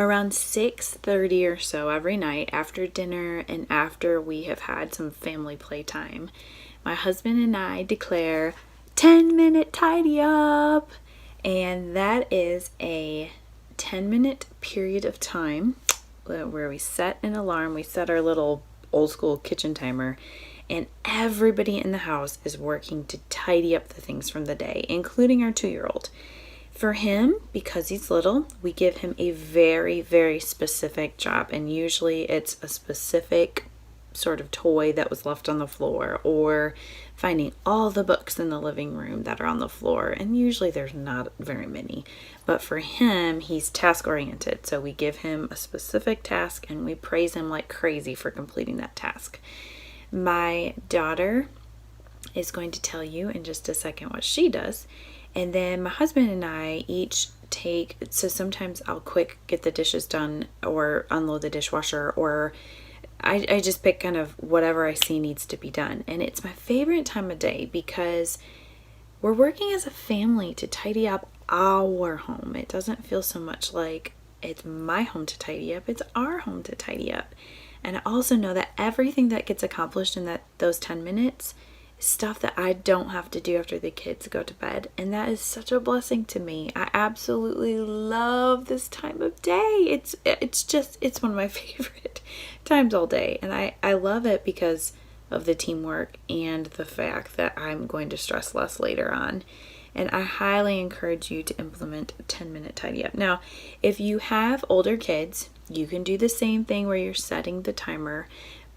around 6:30 or so every night after dinner and after we have had some family playtime, my husband and I declare 10-minute tidy up. And that is a 10-minute period of time where we set an alarm. We set our little old school kitchen timer, and everybody in the house is working to tidy up the things from the day, including our 2-year-old. For him, because he's little, we give him a very, very specific job, and usually it's a specific sort of toy that was left on the floor, or finding all the books in the living room that are on the floor, and usually there's not very many. But for him, he's task oriented, so we give him a specific task and we praise him like crazy for completing that task. My daughter is going to tell you in just a second what she does, and then my husband and I each so sometimes I'll quick get the dishes done or unload the dishwasher, or I just pick kind of whatever I see needs to be done. And it's my favorite time of day because we're working as a family to tidy up our home. It doesn't feel so much like it's my home to tidy up, it's our home to tidy up. And I also know that everything that gets accomplished in those 10 minutes is stuff that I don't have to do after the kids go to bed. And that is such a blessing to me. I absolutely love this time of day. It's one of my favorite times all day. And I love it because of the teamwork and the fact that I'm going to stress less later on. And I highly encourage you to implement a 10-minute tidy up. Now, if you have older kids, you can do the same thing where you're setting the timer,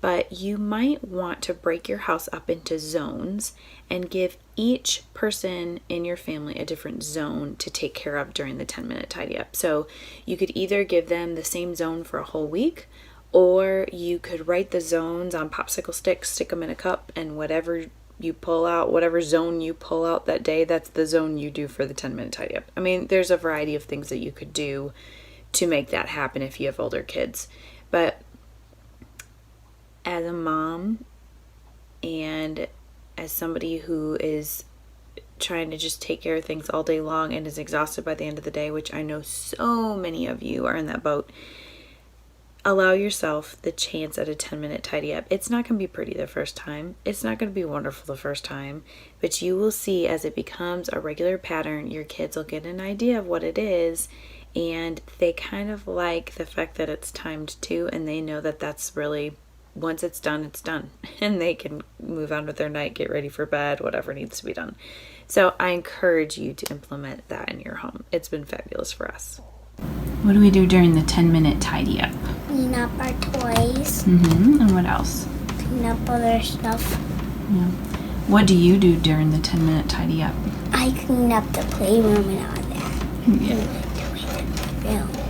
but you might want to break your house up into zones and give each person in your family a different zone to take care of during the 10-minute tidy up. So you could either give them the same zone for a whole week, or you could write the zones on popsicle sticks, stick them in a cup, and whatever zone you pull out that day, that's the zone you do for the 10-minute tidy up. I mean, there's a variety of things that you could do to make that happen if you have older kids. But as a mom and as somebody who is trying to just take care of things all day long and is exhausted by the end of the day, which I know so many of you are in that boat, allow yourself the chance at a 10-minute tidy up. It's not going to be pretty the first time. It's not going to be wonderful the first time, but you will see as it becomes a regular pattern, your kids will get an idea of what it is, and they kind of like the fact that it's timed too, and they know that that's really, once it's done, and they can move on with their night, get ready for bed, whatever needs to be done. So I encourage you to implement that in your home. It's been fabulous for us. What do we do during the 10-minute tidy up? Clean up our toys. And what else? Clean up other stuff. Yeah. What do you do during the 10-minute tidy up? I clean up the playroom and all that. Yeah. Do it in the room.